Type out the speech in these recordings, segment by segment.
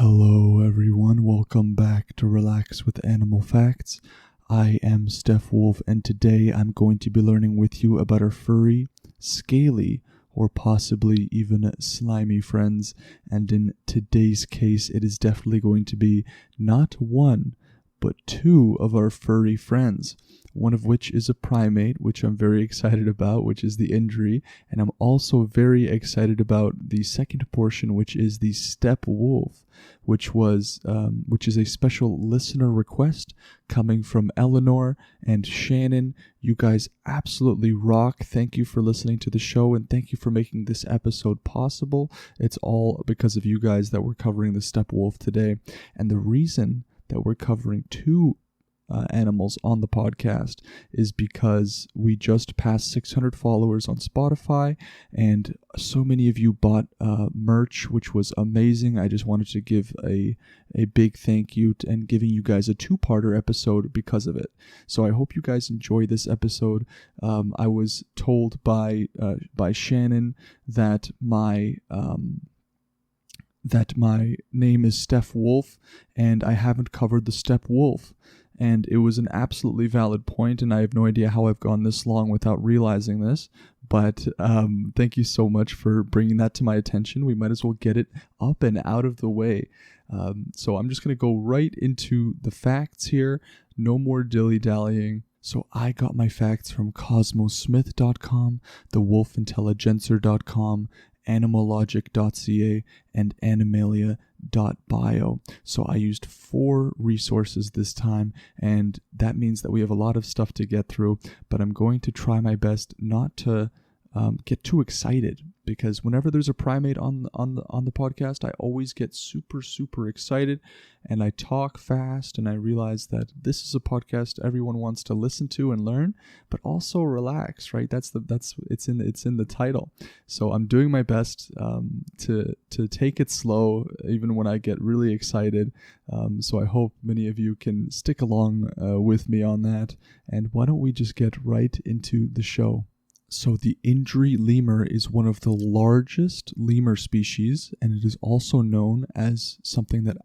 Hello everyone, welcome back to Relax with Animal Facts. I am Wolfe, and today I'm going to be learning with you about our furry, scaly, or possibly even slimy friends. And in today's case, it is definitely going to be not one, but two of our furry friends. One of which is a primate, which I'm very excited about, which is the Indri, and I'm also very excited about the second portion, which is the Steppe Wolf, which is a special listener request coming from Eleanor and Shannon. You guys absolutely rock. Thank you for listening to the show, and thank you for making this episode possible. It's all because of you guys that we're covering the Steppe Wolf today, and the reason that we're covering two animals on the podcast is because we just passed 600 followers on Spotify, and so many of you bought merch, which was amazing. I just wanted to give a big thank you and giving you guys a two-parter episode because of it. So I hope you guys enjoy this episode. I was told by Shannon that my name is Wolfe, and I haven't covered the Steppe Wolf. And it was an absolutely valid point, and I have no idea how I've gone this long without realizing this. But thank you so much for bringing that to my attention. We might as well get it up and out of the way. So I'm just going to go right into the facts here. No more dilly-dallying. So I got my facts from cosmosmith.com, thewolfintelligencer.com, animalogic.ca, and animalia.bio. So I used 4 resources this time, and that means that we have a lot of stuff to get through, but I'm going to try my best not to get too excited, because whenever there's a primate on the podcast, I always get super excited, and I talk fast, and I realize that this is a podcast everyone wants to listen to and learn, but also relax, right? It's in the title. So I'm doing my best to take it slow, even when I get really excited. So I hope many of you can stick along with me on that. And why don't we just get right into the show? So the Indri lemur is one of the largest lemur species, and it is also known as something that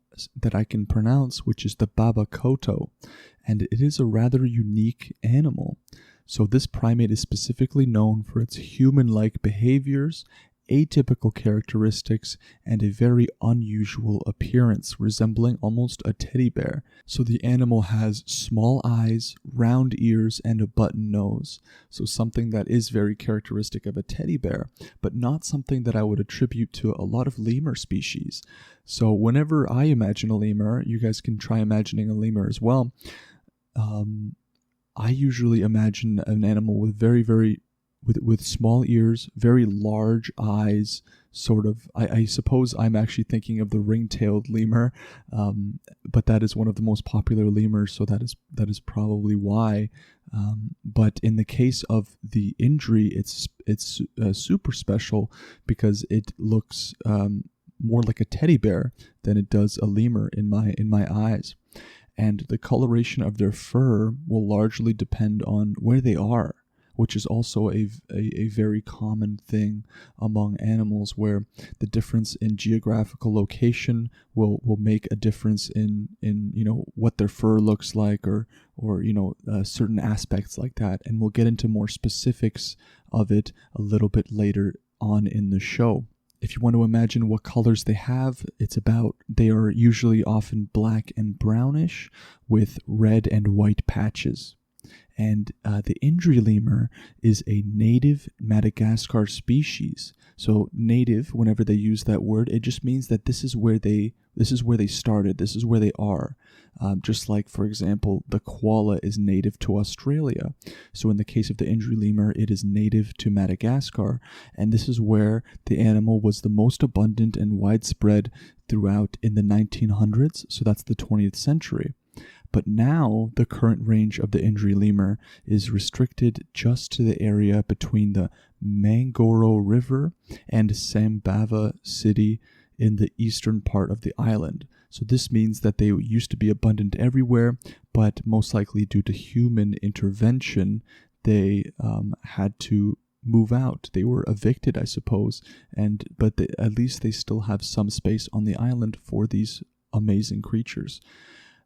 I can pronounce, which is the babakoto, and it is a rather unique animal. So this primate is specifically known for its human-like behaviors, atypical characteristics, and a very unusual appearance, resembling almost a teddy bear. So the animal has small eyes, round ears, and a button nose. So something that is very characteristic of a teddy bear, but not something that I would attribute to a lot of lemur species. So whenever I imagine a lemur, you guys can try imagining a lemur as well. I usually imagine an animal with with small ears, very large eyes, sort of. I suppose I'm actually thinking of the ring-tailed lemur, but that is one of the most popular lemurs, so that is probably why. But in the case of the Indri, it's super special because it looks more like a teddy bear than it does a lemur in my eyes. And the coloration of their fur will largely depend on where they are, which is also a very common thing among animals, where the difference in geographical location will make a difference in what their fur looks like, or certain aspects like that. And we'll get into more specifics of it a little bit later on in the show. If you want to imagine what colors they have, they are usually often black and brownish with red and white patches. And the Indri lemur is a native Madagascar species. So native, whenever they use that word, it just means that this is where they started, this is where they are. Just like, for example, the koala is native to Australia. So in the case of the Indri lemur, it is native to Madagascar, and this is where the animal was the most abundant and widespread throughout in the 1900s, so that's the 20th century. But now the current range of the Indri lemur is restricted just to the area between the Mangoro River and Sambava City in the eastern part of the island. So this means that they used to be abundant everywhere, but most likely due to human intervention, they had to move out. They were evicted, I suppose, but at least they still have some space on the island for these amazing creatures.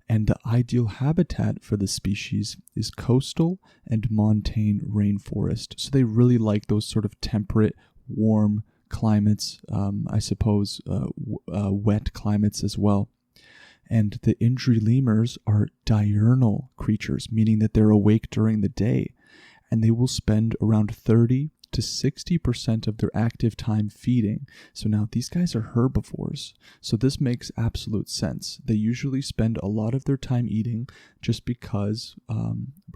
And the ideal habitat for the species is coastal and montane rainforest. So they really like those sort of temperate, warm climates, I suppose, wet climates as well. And the Indri lemurs are diurnal creatures, meaning that they're awake during the day, and they will spend around 30 to 60% of their active time feeding. So now these guys are herbivores, so this makes absolute sense. They usually spend a lot of their time eating just because,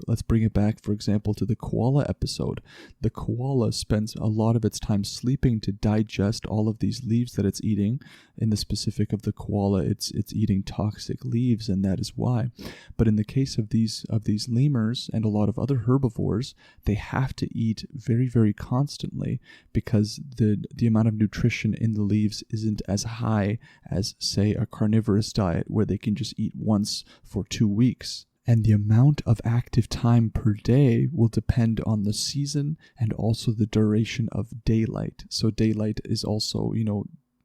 let's bring it back, for example, to the koala episode. The koala spends a lot of its time sleeping to digest all of these leaves that it's eating. In the specific of the koala, it's eating toxic leaves, and that is why. But in the case of these lemurs and a lot of other herbivores, they have to eat very, very constantly because the amount of nutrition in the leaves isn't as high as, say, a carnivorous diet where they can just eat once for 2 weeks. And the amount of active time per day will depend on the season and also the duration of daylight. So daylight is also,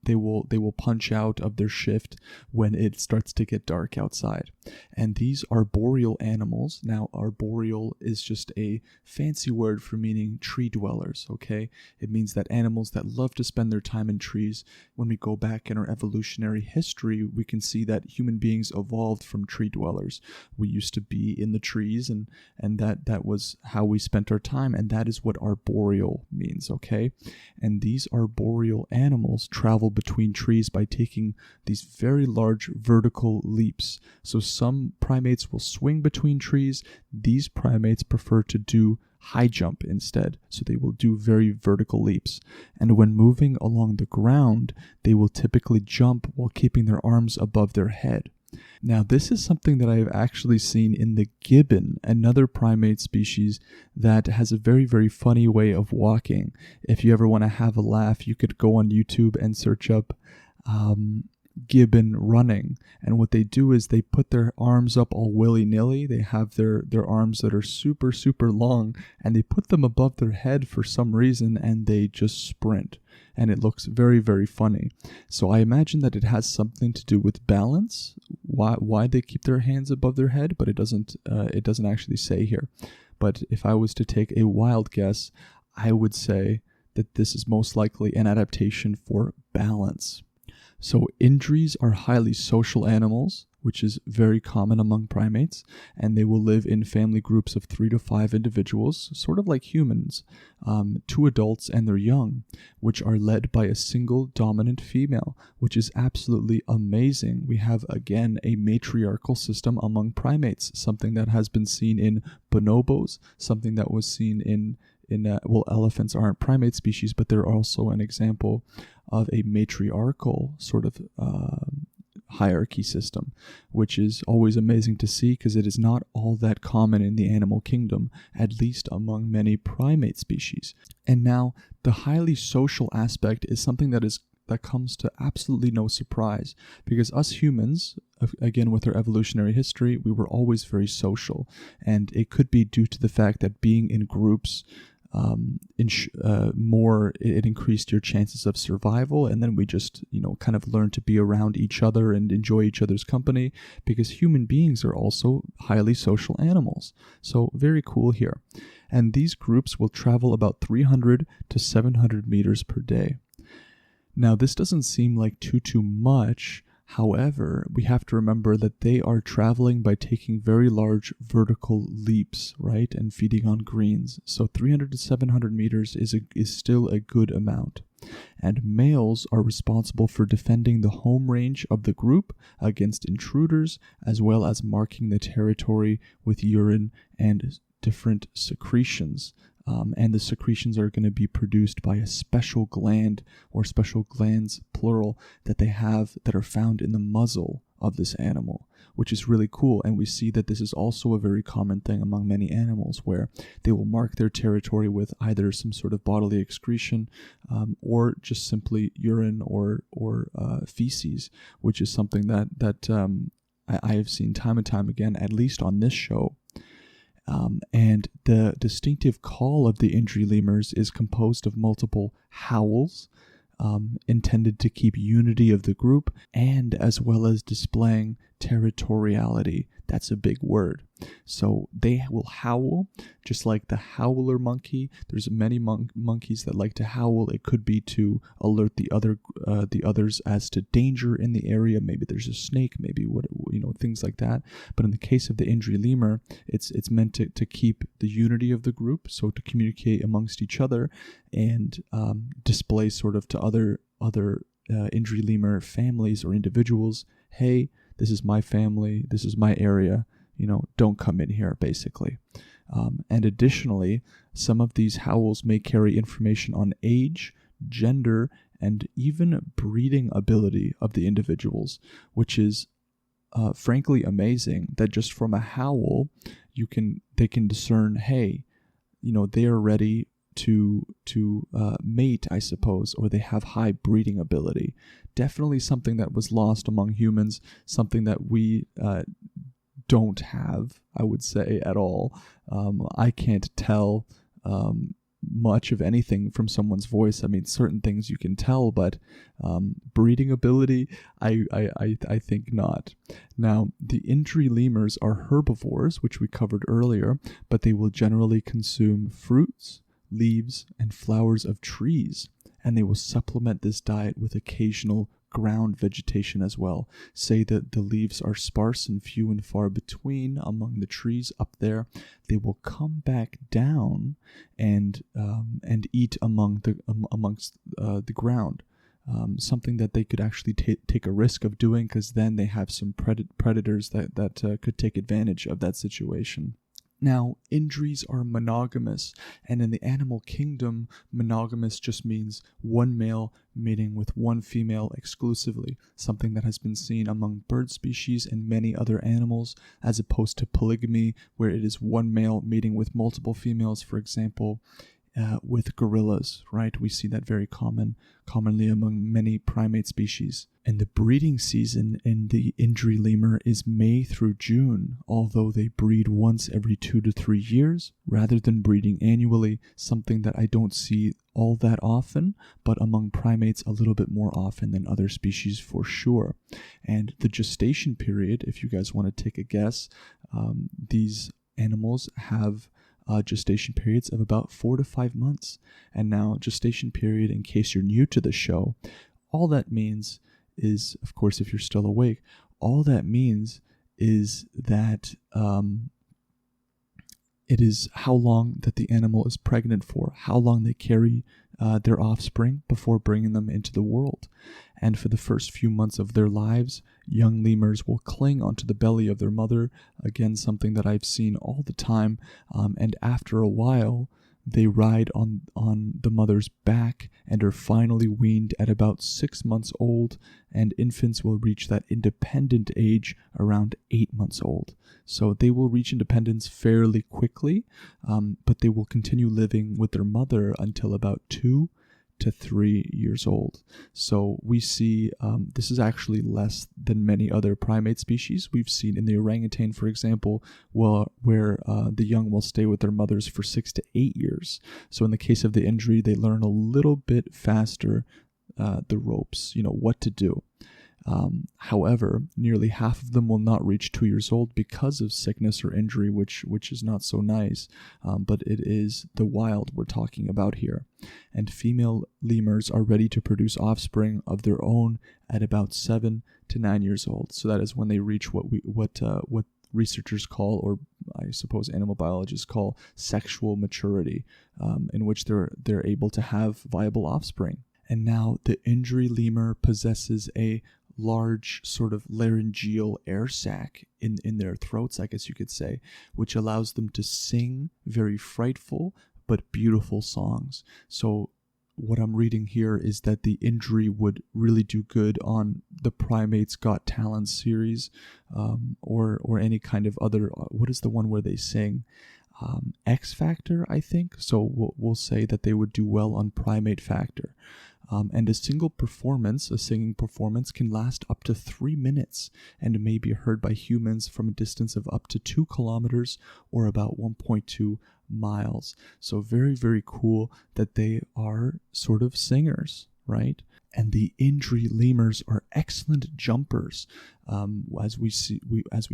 they will punch out of their shift when it starts to get dark outside. And these arboreal animals, now arboreal is just a fancy word for meaning tree dwellers, okay? It means that animals that love to spend their time in trees. When we go back in our evolutionary history, we can see that human beings evolved from tree dwellers. We used to be in the trees, and that was how we spent our time, and that is what arboreal means, okay? And these arboreal animals travel between trees by taking these very large vertical leaps. So some primates will swing between trees. These primates prefer to do high jump instead. So they will do very vertical leaps. And when moving along the ground, they will typically jump while keeping their arms above their head. Now, this is something that I have actually seen in the gibbon, another primate species that has a very, very funny way of walking. If you ever want to have a laugh, you could go on YouTube and search up gibbon running. And what they do is they put their arms up all willy-nilly. They have their arms that are super, super long, and they put them above their head for some reason, and they just sprint. And it looks very, very funny. So I imagine that it has something to do with balance, why they keep their hands above their head, but it doesn't actually say here. But if I was to take a wild guess, I would say that this is most likely an adaptation for balance. So Indris are highly social animals, which is very common among primates, and they will live in family groups of 3 to 5 individuals, sort of like humans, 2 adults and their young, which are led by a single dominant female, which is absolutely amazing. We have, again, a matriarchal system among primates, something that has been seen in bonobos, something that was seen in elephants aren't primate species, but they're also an example of a matriarchal sort of hierarchy system, which is always amazing to see because it is not all that common in the animal kingdom, at least among many primate species. And now, the highly social aspect is something that comes to absolutely no surprise, because us humans, again with our evolutionary history, we were always very social, and it could be due to the fact that being in groups it increased your chances of survival, and then we just kind of learned to be around each other and enjoy each other's company, because human beings are also highly social animals. So very cool here. And these groups will travel about 300 to 700 meters per day. Now, this doesn't seem like too much. However, we have to remember that they are traveling by taking very large vertical leaps, right, and feeding on greens. So 300 to 700 meters is still a good amount. And males are responsible for defending the home range of the group against intruders, as well as marking the territory with urine and different secretions. And the secretions are going to be produced by a special gland, or special glands, plural, that they have that are found in the muzzle of this animal, which is really cool. And we see that this is also a very common thing among many animals, where they will mark their territory with either some sort of bodily excretion or just simply urine or feces, which is something that I have seen time and time again, at least on this show. And the distinctive call of the Indri lemurs is composed of multiple howls, intended to keep unity of the group, and as well as displaying territoriality. That's a big word. So they will howl, just like the howler monkey. There's many monkeys that like to howl. It could be to alert the others as to danger in the area. Maybe there's a snake. Maybe things like that. But in the case of the Indri lemur, it's meant to keep the unity of the group, so to communicate amongst each other and display sort of to other Indri lemur families or individuals, hey, this is my family, this is my area, don't come in here, basically. And additionally, some of these howls may carry information on age, gender, and even breeding ability of the individuals, which is frankly amazing that just from a howl, they can discern, hey, they are ready to mate, I suppose, or they have high breeding ability. Definitely something that was lost among humans, something that we don't have, I would say, at all. I can't tell much of anything from someone's voice. I mean, certain things you can tell, but breeding ability, I think not. Now, the Indri lemurs are herbivores, which we covered earlier, but they will generally consume fruits, leaves, and flowers of trees, and they will supplement this diet with occasional ground vegetation as well. Say that the leaves are sparse and few and far between among the trees up there. They will come back down and eat amongst the ground. Something that they could actually take a risk of doing, because then they have some predators that could take advantage of that situation. Now, Indris are monogamous, and in the animal kingdom, monogamous just means one male mating with one female exclusively, something that has been seen among bird species and many other animals, as opposed to polygamy, where it is one male mating with multiple females, for example, with gorillas, right? We see that very commonly among many primate species. And the breeding season in the Indri lemur is May through June, although they breed once every 2 to 3 years, rather than breeding annually, something that I don't see all that often, but among primates a little bit more often than other species for sure. And the gestation period, if you guys want to take a guess, these animals have gestation periods of about 4 to 5 months. And now, gestation period, in case you're new to the show, all that means is, of course, if you're still awake, all that means is that it is how long that the animal is pregnant for, how long they carry their offspring before bringing them into the world. And for the first few months of their lives, young lemurs will cling onto the belly of their mother, again, something that I've seen all the time, and after a while, they ride on the mother's back and are finally weaned at about 6 months old, and infants will reach that independent age around 8 months old. So they will reach independence fairly quickly, but they will continue living with their mother until about 2 to 3 years old. So we see this is actually less than many other primate species. We've seen in the orangutan, for example, where the young will stay with their mothers for 6 to 8 years. So in the case of the Indri, they learn a little bit faster the ropes, what to do. However, nearly half of them will not reach 2 years old because of sickness or injury, which is not so nice, but it is the wild we're talking about here. And female lemurs are ready to produce offspring of their own at about 7 to 9 years old. So that is when they reach what researchers call, or I suppose animal biologists call, sexual maturity, in which they're able to have viable offspring. And now the Indri lemur possesses a large sort of laryngeal air sac in their throats, I guess you could say, which allows them to sing very frightful but beautiful songs. So what I'm reading here is that the Indri would really do good on the Primates Got Talent series, or any kind of other, what is the one where they sing? X Factor, I think. So we'll say that they would do well on Primate Factor. And a singing performance can last up to 3 minutes and may be heard by humans from a distance of up to 2 kilometers or about 1.2 miles. So very, very cool that they are sort of singers, right? And the Indri lemurs are excellent jumpers, as we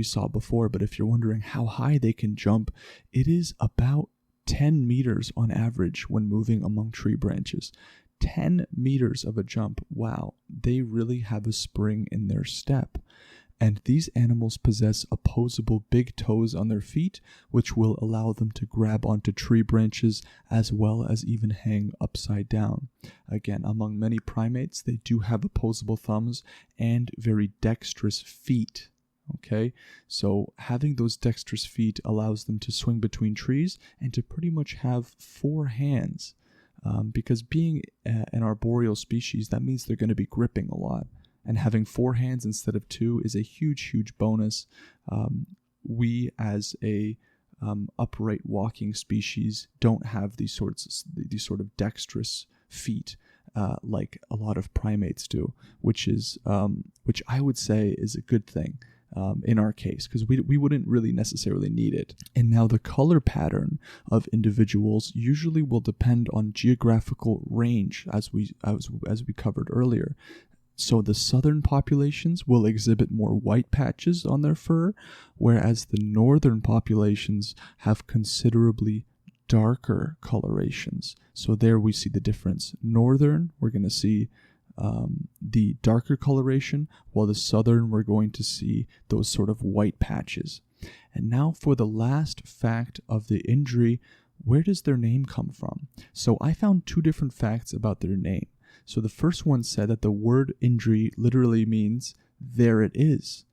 saw before. But if you're wondering how high they can jump, it is about 10 meters on average when moving among tree branches. 10 meters of a jump. Wow, they really have a spring in their step. And these animals possess opposable big toes on their feet, which will allow them to grab onto tree branches as well as even hang upside down. Again, among many primates, they do have opposable thumbs and very dexterous feet. Okay, so having those dexterous feet allows them to swing between trees and to pretty much have 4 hands. Because being an arboreal species, that means they're going to be gripping a lot. And having 4 hands instead of 2 is a huge, huge bonus. We, as a upright walking species, don't have these sort of dexterous feet like a lot of primates do, which I would say is a good thing. In our case, because we wouldn't really necessarily need it. And now the color pattern of individuals usually will depend on geographical range, as we covered earlier. So the southern populations will exhibit more white patches on their fur, whereas the northern populations have considerably darker colorations. So there we see the difference. Northern, we're going to see the darker coloration, while the southern we're going to see those sort of white patches. And now for the last fact of the Indri, where does their name come from? So I found 2 different facts about their name. So the first one said that the word Indri literally means there it is.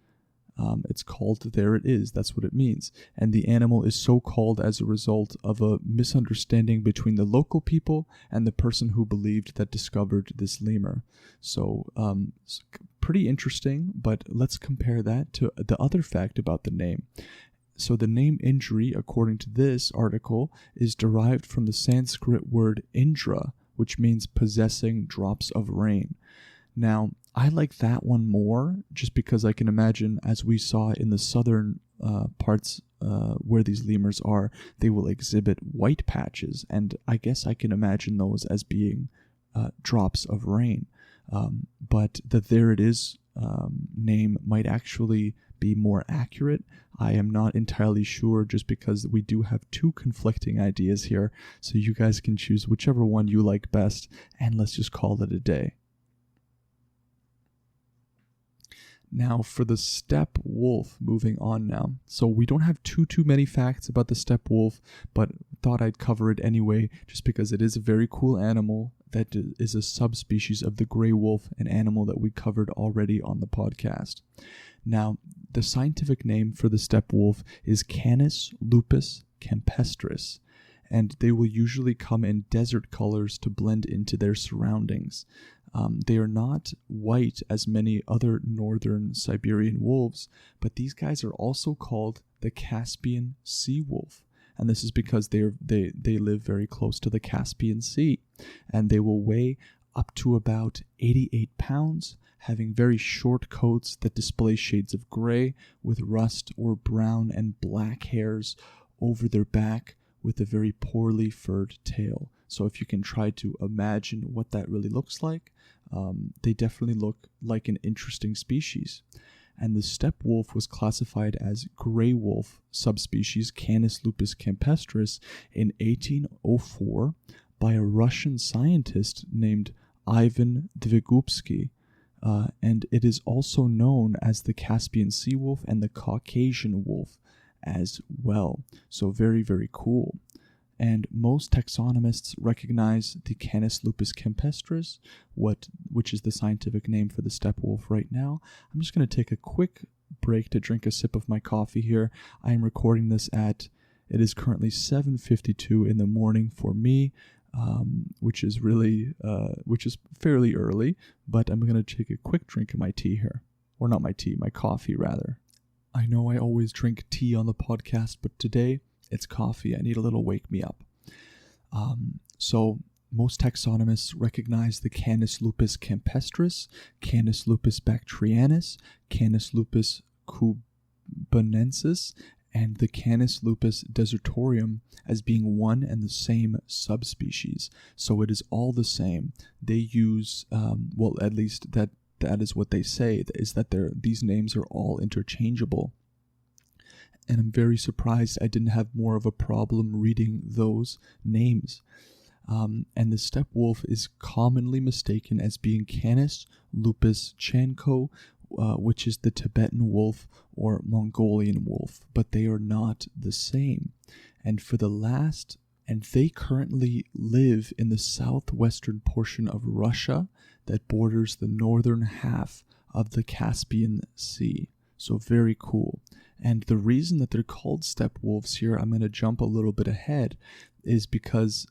It's called there it is. That's what it means. And the animal is so called as a result of a misunderstanding between the local people and the person who believed that discovered this lemur. So pretty interesting, but let's compare that to the other fact about the name. So the name Indri, according to this article, is derived from the Sanskrit word Indra, which means possessing drops of rain. Now, I like that one more just because I can imagine, as we saw in the southern parts where these lemurs are, they will exhibit white patches, and I guess I can imagine those as being drops of rain. But the there it is name might actually be more accurate. I am not entirely sure, just because we do have 2 conflicting ideas here, so you guys can choose whichever one you like best, and let's just call it a day. Now for the steppe wolf, moving on now. So we don't have too many facts about the steppe wolf, but thought I'd cover it anyway, just because it is a very cool animal that is a subspecies of the gray wolf, an animal that we covered already on the podcast. Now, the scientific name for the steppe wolf is Canis lupus campestris, and they will usually come in desert colors to blend into their surroundings. They are not white as many other northern Siberian wolves, but these guys are also called the Caspian sea wolf. And this is because they live very close to the Caspian Sea, and they will weigh up to about 88 pounds, having very short coats that display shades of gray with rust or brown and black hairs over their back, with a very poorly furred tail. So if you can try to imagine what that really looks like, they definitely look like an interesting species. And the steppe wolf was classified as gray wolf subspecies Canis lupus campestris in 1804 by a Russian scientist named Ivan Dvigubsky. And it is also known as the Caspian sea wolf and the Caucasian wolf as well. So very, very cool. And most taxonomists recognize the Canis lupus campestris, which is the scientific name for the steppe wolf right now. I'm just going to take a quick break to drink a sip of my coffee here. I am recording this it is currently 7:52 in the morning for me, which is fairly early, but I'm going to take a quick drink of my tea here. Or not my tea, my coffee rather. I know I always drink tea on the podcast, but today it's coffee. I need a little wake me up. So Most taxonomists recognize the Canis lupus campestris, Canis lupus bactrianus, Canis lupus cubanensis, and the Canis lupus desertorium as being one and the same subspecies. So it is all the same. They use, at least that is what they say, is that these names are all interchangeable. And I'm very surprised I didn't have more of a problem reading those names. And the steppe wolf is commonly mistaken as being Canis lupus chanco, which is the Tibetan wolf or Mongolian wolf, but they are not the same. And they currently live in the southwestern portion of Russia that borders the northern half of the Caspian Sea. So very cool. And the reason that they're called steppe wolves here, I'm going to jump a little bit ahead, is because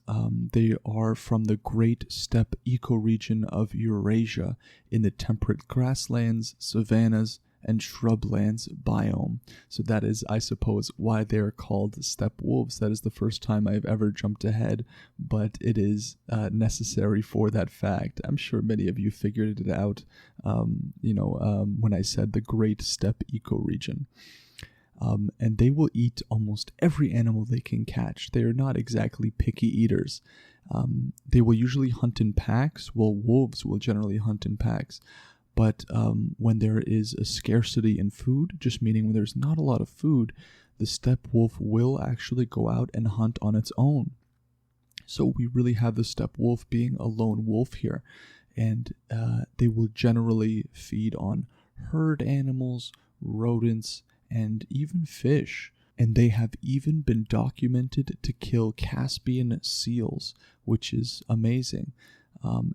they are from the Great Steppe ecoregion of Eurasia in the temperate grasslands, savannas, and shrublands biome. So that is, I suppose, why they are called steppe wolves. That is the first time I've ever jumped ahead, but it is necessary for that fact. I'm sure many of you figured it out, when I said the Great Steppe ecoregion. And they will eat almost every animal they can catch. They are not exactly picky eaters. They will usually hunt in packs. Well, wolves will generally hunt in packs. But when there is a scarcity in food, just meaning when there's not a lot of food, the steppe wolf will actually go out and hunt on its own. So we really have the steppe wolf being a lone wolf here. And they will generally feed on herd animals, rodents, and even fish. And they have even been documented to kill Caspian seals, which is amazing.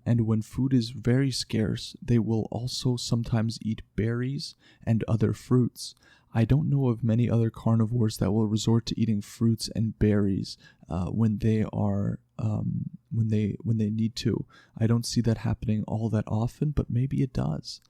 And when food is very scarce, they will also sometimes eat berries and other fruits. I don't know of many other carnivores that will resort to eating fruits and berries when they need to. I don't see that happening all that often, but maybe it does.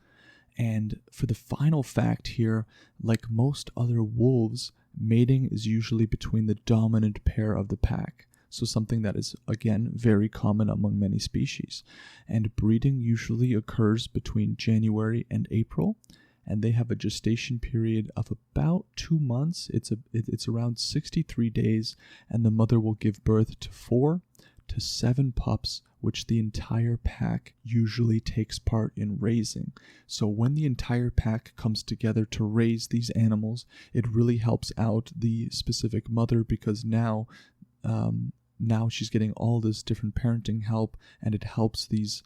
And for the final fact here, like most other wolves, mating is usually between the dominant pair of the pack. So something that is, again, very common among many species. And breeding usually occurs between January and April, and they have a gestation period of about 2 months. It's around 63 days, and the mother will give birth to 4 to 7 pups, which the entire pack usually takes part in raising. So when the entire pack comes together to raise these animals, it really helps out the specific mother, because now she's getting all this different parenting help, and it helps these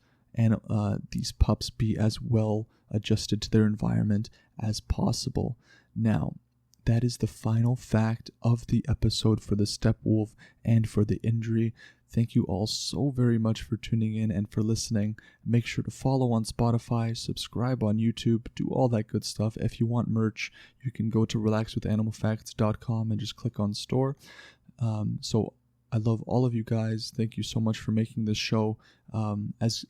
pups be as well adjusted to their environment as possible. Now, that is the final fact of the episode for the steppe wolf and for the Indri. Thank you all so very much for tuning in and for listening. Make sure to follow on Spotify, subscribe on YouTube, do all that good stuff. If you want merch, you can go to relaxwithanimalfacts.com and just click on store. So I love all of you guys. Thank you so much for making this show as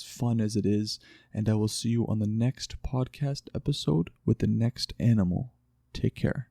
fun as it is. And I will see you on the next podcast episode with the next animal. Take care.